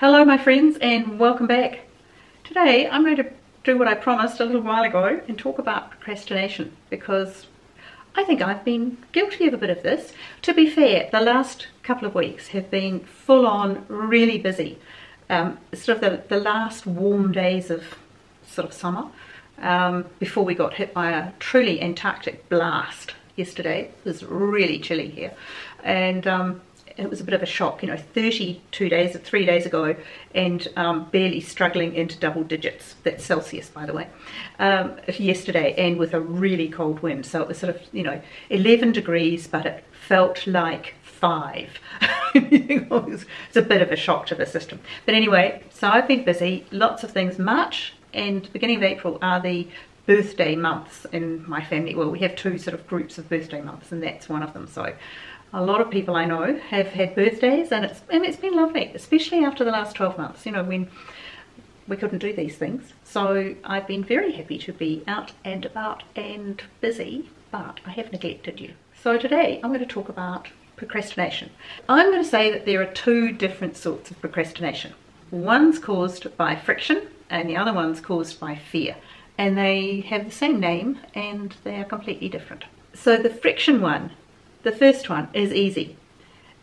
Hello my friends and welcome back. Today I'm going to do what I promised a little while ago and talk about procrastination, because I think I've been guilty of a bit of this. To be fair, the last couple of weeks have been full on really busy. Sort of the last warm days of sort of summer, before we got hit by a truly Antarctic blast yesterday. It was really chilly here, and it was a bit of a shock, 3 days ago, and barely struggling into double digits. That's Celsius, by the way, yesterday, and with a really cold wind. So it was sort of, 11 degrees, but it felt like 5. It's a bit of a shock to the system. But anyway, so I've been busy, lots of things. March and beginning of April are the birthday months in my family. Well, we have two sort of groups of birthday months, and that's one of them. So a lot of people I know have had birthdays, and it's been lovely, especially after the last 12 months, when we couldn't do these things. So I've been very happy to be out and about and busy, but I have neglected you. So today I'm going to talk about procrastination. I'm going to say that there are two different sorts of procrastination. One's caused by friction and the other one's caused by fear. And they have the same name and they are completely different. So the friction one, the first one, is easy.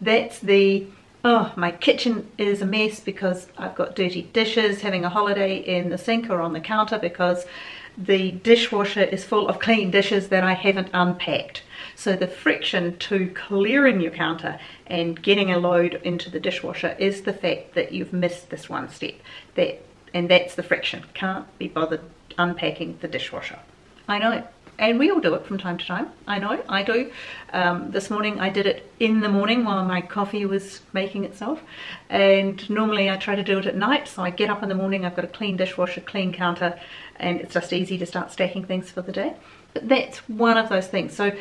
That's the, oh, my kitchen is a mess because I've got dirty dishes, having a holiday in the sink or on the counter because the dishwasher is full of clean dishes that I haven't unpacked. So the friction to clearing your counter and getting a load into the dishwasher is the fact that you've missed this one step. And that's the friction. Can't be bothered unpacking the dishwasher. I know, and we all do it from time to time. I know, I do. This morning I did it in the morning while my coffee was making itself, and normally I try to do it at night. So I get up in the morning, I've got a clean dishwasher, clean counter, and it's just easy to start stacking things for the day. But that's one of those things. So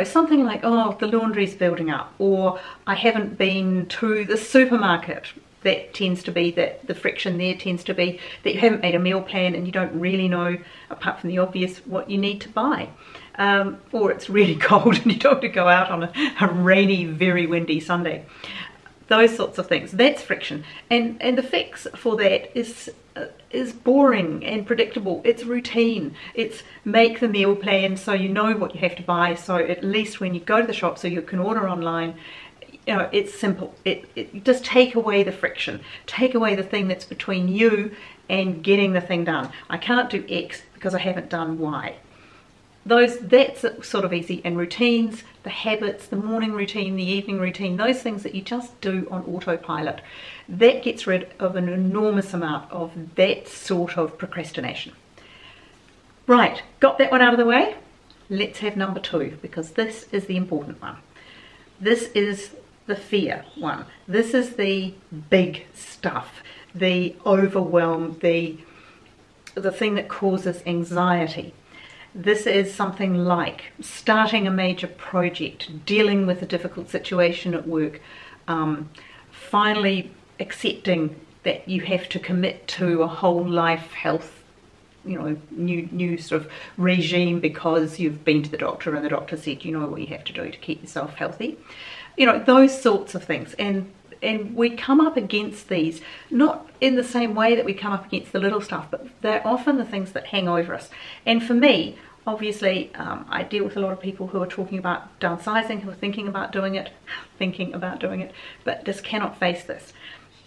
something like, oh, the laundry's building up, or I haven't been to the supermarket. That tends to be that the friction there tends to be that you haven't made a meal plan and you don't really know, apart from the obvious, what you need to buy. Or it's really cold and you don't want to go out on a rainy, very windy Sunday. Those sorts of things. That's friction. And the fix for that is boring and predictable. It's routine. It's make the meal plan so you know what you have to buy, so at least when you go to the shop so you can order online, it's simple. It just take away the friction, take away the thing that's between you and getting the thing done. I can't do X because I haven't done Y. That's sort of easy. And routines, the habits, the morning routine, the evening routine, those things that you just do on autopilot, that gets rid of an enormous amount of that sort of procrastination. Right, got that one out of the way. Let's have number two, because this is the important one. This is the fear one. This is the big stuff, the overwhelm, the thing that causes anxiety. This is something like starting a major project, dealing with a difficult situation at work, finally accepting that you have to commit to a whole life health, new sort of regime because you've been to the doctor and the doctor said you know what you have to do to keep yourself healthy. Those sorts of things. And we come up against these, not in the same way that we come up against the little stuff, but they're often the things that hang over us. And for me, obviously, I deal with a lot of people who are talking about downsizing, who are thinking about doing it, but just cannot face this.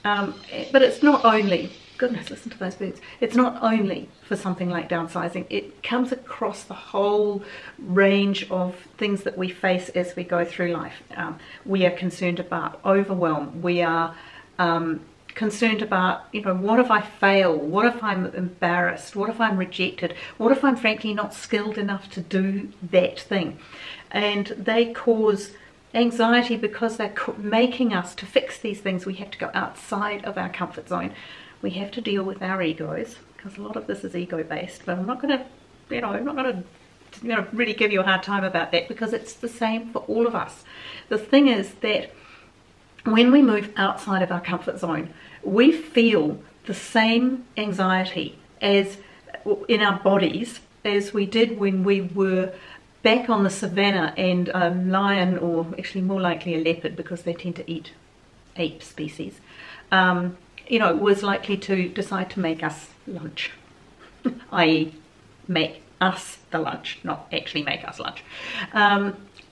But it's not only, goodness, listen to those birds. It's not only for something like downsizing. It comes across the whole range of things that we face as we go through life. We are concerned about overwhelm. We are concerned about, what if I fail? What if I'm embarrassed? What if I'm rejected? What if I'm frankly not skilled enough to do that thing? And they cause anxiety because they're making us, to fix these things, we have to go outside of our comfort zone. We have to deal with our egos, because a lot of this is ego based, but I'm not going to really give you a hard time about that, because it's the same for all of us. The thing is that when we move outside of our comfort zone, we feel the same anxiety as in our bodies as we did when we were back on the savannah and a lion, or actually more likely a leopard because they tend to eat ape species, was likely to decide to make us lunch, i.e. make us the lunch, not actually make us lunch.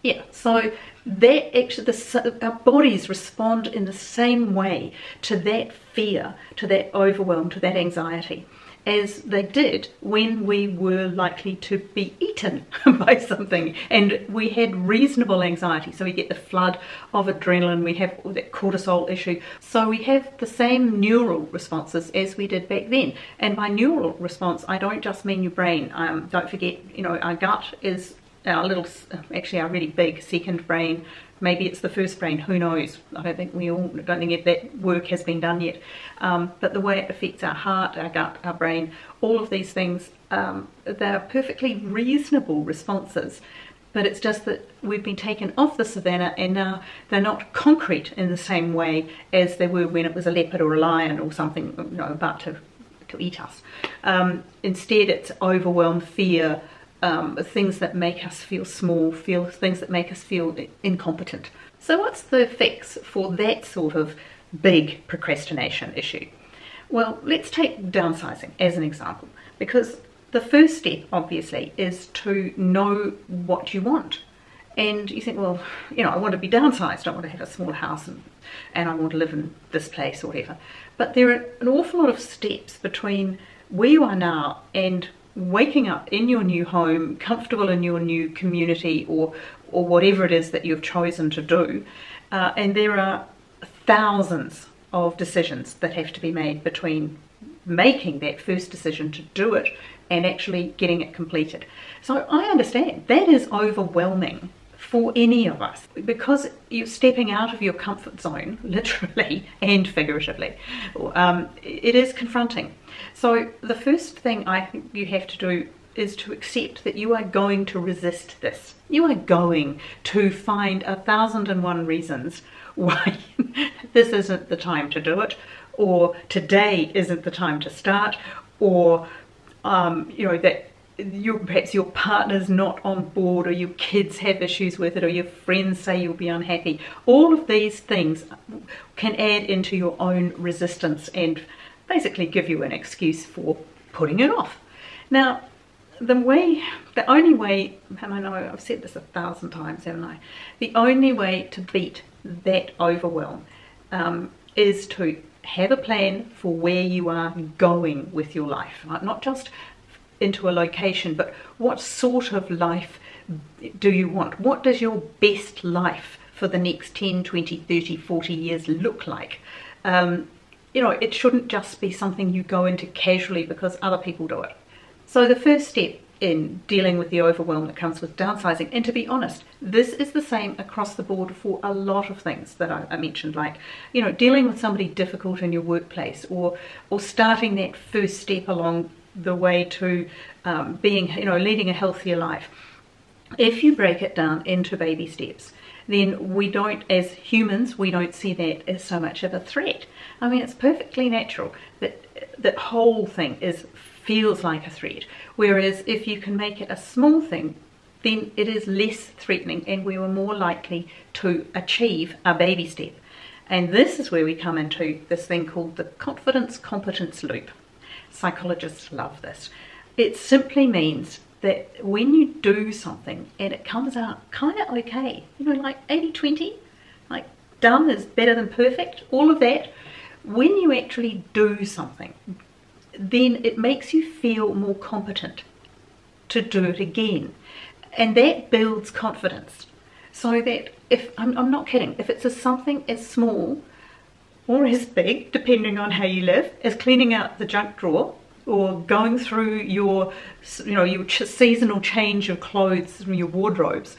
Yeah, so that actually, our bodies respond in the same way to that fear, to that overwhelm, to that anxiety, as they did when we were likely to be eaten by something and we had reasonable anxiety. So we get the flood of adrenaline, we have that cortisol issue. So we have the same neural responses as we did back then. And by neural response, I don't just mean your brain. Don't forget, our gut is our actually our really big second brain. Maybe it's the first brain, who knows? I don't think if that work has been done yet. But the way it affects our heart, our gut, our brain, all of these things, they're perfectly reasonable responses. But it's just that we've been taken off the savannah and now they're not concrete in the same way as they were when it was a leopard or a lion or something, about to eat us. Instead, it's overwhelm, fear, things that make us feel small, things that make us feel incompetent. So what's the fix for that sort of big procrastination issue? Well, let's take downsizing as an example, because the first step obviously is to know what you want. And you think, well, I want to be downsized, I want to have a small house and I want to live in this place or whatever. But there are an awful lot of steps between where you are now and waking up in your new home, comfortable in your new community or whatever it is that you've chosen to do. And there are thousands of decisions that have to be made between making that first decision to do it and actually getting it completed. So I understand that is overwhelming for any of us, because you're stepping out of your comfort zone, literally and figuratively. It is confronting. So the first thing I think you have to do is to accept that you are going to resist this. You are going to find 1,001 reasons why this isn't the time to do it, or today isn't the time to start, or that perhaps your partner's not on board, or your kids have issues with it, or your friends say you'll be unhappy. All of these things can add into your own resistance and basically give you an excuse for putting it off. Now, the only way, and I know I've said this 1,000 times, haven't I? The only way to beat that overwhelm is to have a plan for where you are going with your life, right? Not just into a location, but what sort of life do you want? What does your best life for the next 10, 20, 30, 40 years look like? It shouldn't just be something you go into casually because other people do it. So the first step in dealing with the overwhelm that comes with downsizing, and to be honest, this is the same across the board for a lot of things that I mentioned, like, dealing with somebody difficult in your workplace, or starting that first step along the way to leading a healthier life. If you break it down into baby steps, then we don't, as humans, we don't see that as so much of a threat. I mean, it's perfectly natural that that whole thing feels like a threat. Whereas if you can make it a small thing, then it is less threatening and we were more likely to achieve a baby step. And this is where we come into this thing called the confidence competence loop. Psychologists love this. It simply means that when you do something and it comes out kind of okay, like 80-20, like done is better than perfect, all of that, when you actually do something, then it makes you feel more competent to do it again. And that builds confidence. So that if, I'm not kidding, if it's something as small or as big, depending on how you live, as cleaning out the junk drawer, or going through your seasonal change of clothes from your wardrobes,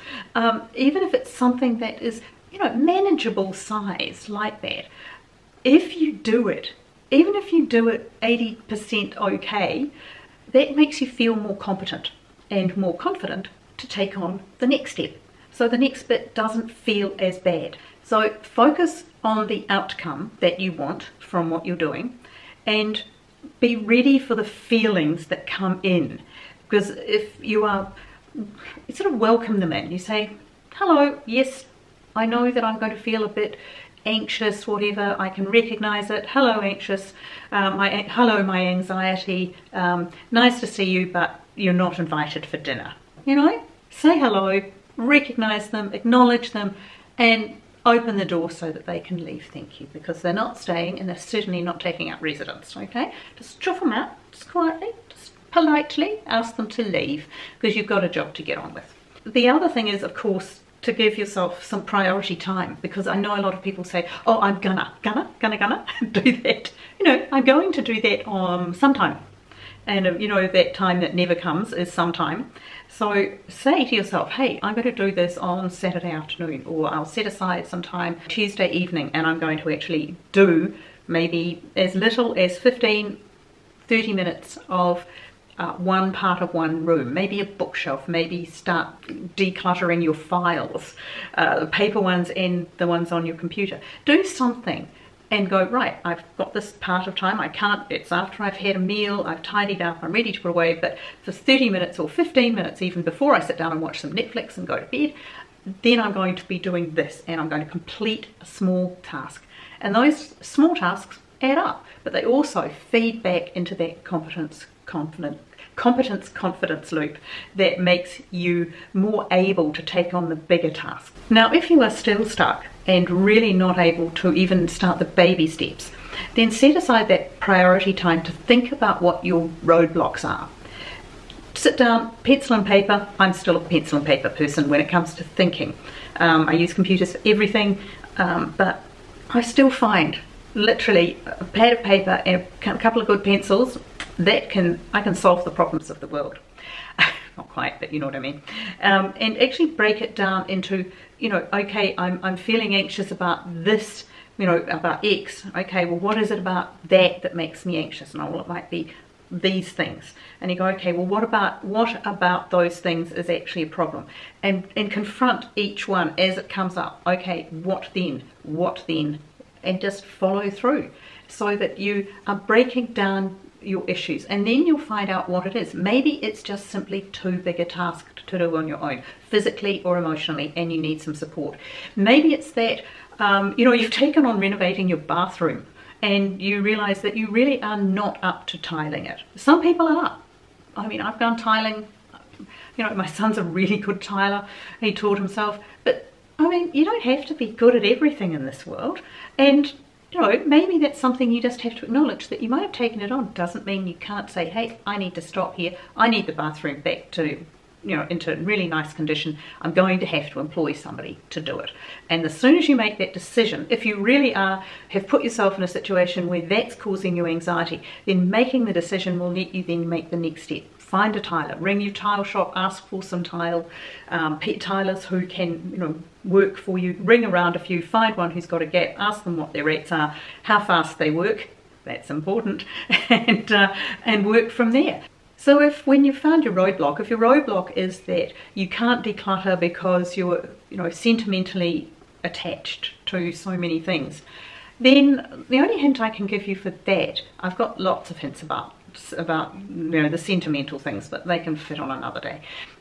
even if it's something that is, manageable size like that, if you do it, even if you do it 80% okay, that makes you feel more competent and more confident to take on the next step. So the next bit doesn't feel as bad. So focus on the outcome that you want from what you're doing, and be ready for the feelings that come in. Because if you sort of welcome them in. You say, hello, yes, I know that I'm going to feel a bit anxious, whatever, I can recognize it. Hello, anxious. Hello, my anxiety. Nice to see you, but you're not invited for dinner. You know, say hello, recognize them, acknowledge them, and open the door so that they can leave. Thank you, because they're not staying and they're certainly not taking up residence. Okay, just chuff them out, just quietly, just politely ask them to leave, because you've got a job to get on with. The other thing is, of course, to give yourself some priority time, because I know a lot of people say, oh, I'm gonna do that. You know, I'm going to do that sometime. And you know, that time that never comes is sometime. So say to yourself, hey, I'm going to do this on Saturday afternoon, or I'll set aside some time Tuesday evening and I'm going to actually do maybe as little as 15-30 minutes of one part of one room, maybe a bookshelf, maybe start decluttering your files, the paper ones and the ones on your computer. Do something and go, right, I've got this part of time, I can't, it's after I've had a meal, I've tidied up, I'm ready to put away, but for 30 minutes or 15 minutes even before I sit down and watch some Netflix and go to bed, then I'm going to be doing this, and I'm going to complete a small task. And those small tasks add up, but they also feed back into that competence confidence loop that makes you more able to take on the bigger task. Now, if you are still stuck and really not able to even start the baby steps, then set aside that priority time to think about what your roadblocks are. Sit down, pencil and paper. I'm still a pencil and paper person when it comes to thinking. I use computers for everything, but I still find literally a pad of paper and a couple of good pencils that I can solve the problems of the world. Not quite, but you know what I mean. And actually break it down into, you know, okay, I'm feeling anxious about this, you know, about X. Okay, well, what is it about that makes me anxious? And well, it might be these things. And you go, okay, well, what about those things is actually a problem? And confront each one as it comes up. Okay, what then? And just follow through so that you are breaking down your issues, and then you'll find out what it is. Maybe it's just simply too big a task to do on your own, physically or emotionally, and you need some support. Maybe it's that you know, you've taken on renovating your bathroom and you realize that you really are not up to tiling it. Some people are. I mean, I've done tiling, you know, my son's a really good tiler, he taught himself, but I mean, you don't have to be good at everything in this world. And you know, maybe that's something you just have to acknowledge, that you might have taken it on. Doesn't mean you can't say, hey, I need to stop here. I need the bathroom back to, you know, into really nice condition. I'm going to have to employ somebody to do it. And as soon as you make that decision, if you really have put yourself in a situation where that's causing you anxiety, then making the decision will let you then make the next step. Find a tiler, ring your tile shop, ask for some pet tilers who can, you know, work for you. Ring around a few, find one who's got a gap, ask them what their rates are, how fast they work, that's important, and work from there. So when you've found your roadblock, if your roadblock is that you can't declutter because you're, you know, sentimentally attached to so many things, then the only hint I can give you for that, I've got lots of hints about you know, the sentimental things, but they can fit on another day.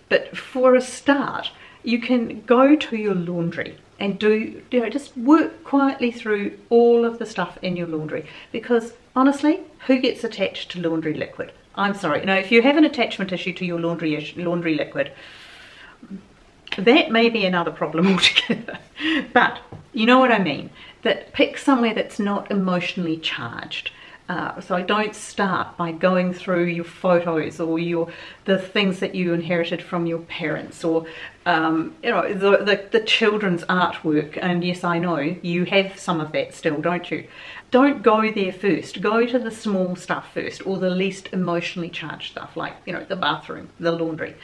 But for a start, you can go to your laundry and do, you know, just work quietly through all of the stuff in your laundry, because honestly, who gets attached to laundry liquid? I'm sorry, now if you have an attachment issue to your laundry liquid, that may be another problem altogether. But you know what I mean, that pick somewhere that's not emotionally charged. So don't start by going through your photos or the things that you inherited from your parents, or you know, the children's artwork. And yes, I know you have some of that still, don't you? Don't go there first. Go to the small stuff first, or the least emotionally charged stuff, like, you know, the bathroom, the laundry,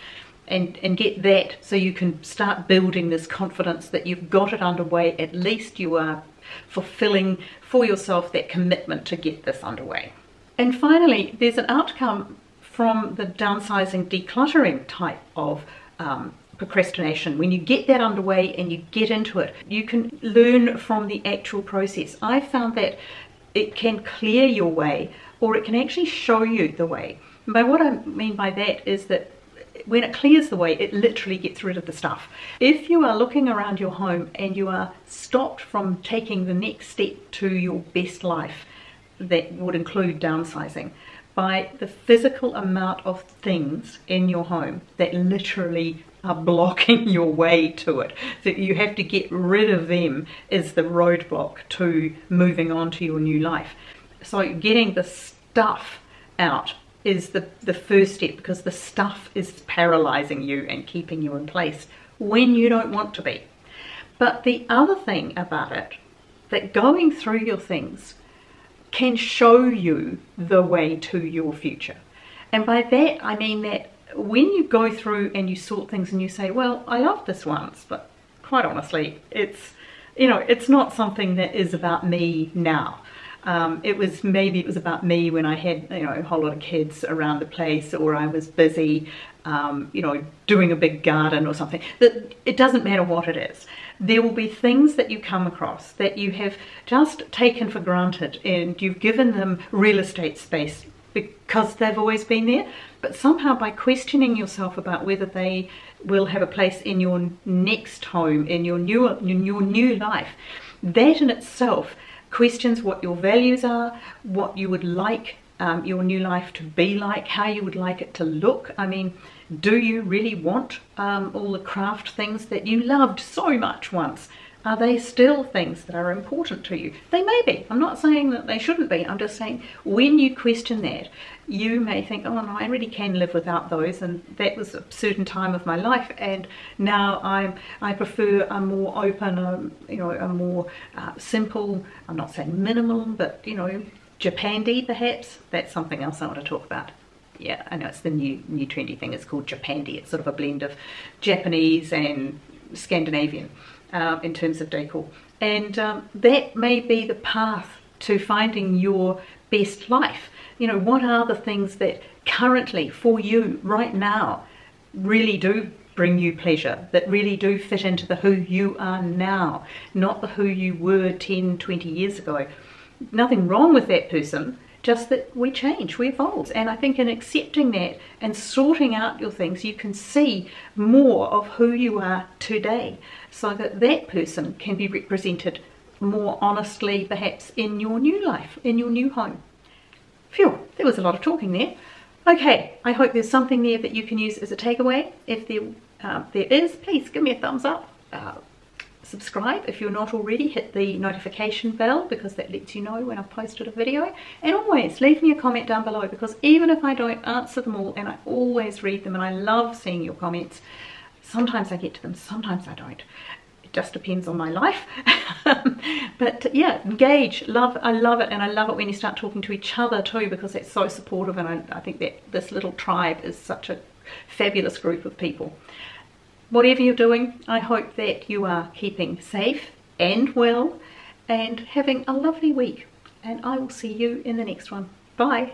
and get that, so you can start building this confidence that you've got it underway. At least you are fulfilling for yourself that commitment to get this underway. And finally, there's an outcome from the downsizing, decluttering type of procrastination. When you get that underway and you get into it, you can learn from the actual process. I found that it can clear your way, or it can actually show you the way. And by what I mean by that is that when it clears the way, it literally gets rid of the stuff. If you are looking around your home and you are stopped from taking the next step to your best life, that would include downsizing, by the physical amount of things in your home that literally are blocking your way to it, that you have to get rid of them, is the roadblock to moving on to your new life. So getting the stuff out is the first step, because the stuff is paralyzing you and keeping you in place when you don't want to be. But the other thing about it, that going through your things can show you the way to your future. And by that I mean that when you go through and you sort things and you say, well, I loved this once, but quite honestly, it's, you know, it's not something that is about me now. Maybe it was about me when I had, you know, a whole lot of kids around the place, or I was busy, you know, doing a big garden or something. That it doesn't matter what it is. There will be things that you come across that you have just taken for granted, and you've given them real estate space because they've always been there. But somehow, by questioning yourself about whether they will have a place in your next home, in your new life, that in itself questions what your values are, what you would like your new life to be like, how you would like it to look. I mean, do you really want all the craft things that you loved so much once? Are they still things that are important to you? They may be. I'm not saying that they shouldn't be. I'm just saying when you question that, you may think, oh no, I really can live without those, and that was a certain time of my life, and now I prefer a more open, you know, a more simple, I'm not saying minimal, but, you know, Japandi perhaps. That's something else I want to talk about. Yeah, I know it's the new trendy thing. It's called Japandi. It's sort of a blend of Japanese and Scandinavian in terms of decor. And that may be the path to finding your best life. You know, what are the things that currently for you right now really do bring you pleasure, that really do fit into the who you are now, not the who you were 10, 20 years ago. Nothing wrong with that person, just that we change, we evolve. And I think in accepting that and sorting out your things, you can see more of who you are today, so that that person can be represented more honestly perhaps in your new life, in your new home. Phew, there was a lot of talking there. Okay, I hope there's something there that you can use as a takeaway. If there is, please give me a thumbs up. Subscribe if you're not already. Hit the notification bell, because that lets you know when I've posted a video. And always leave me a comment down below, because even if I don't answer them all, and I always read them and I love seeing your comments, sometimes I get to them, sometimes I don't. It just depends on my life. But yeah, engage. I love it, and I love it when you start talking to each other too, because it's so supportive, and I think that this little tribe is such a fabulous group of people. Whatever you're doing, I hope that you are keeping safe and well and having a lovely week, and I will see you in the next one. Bye.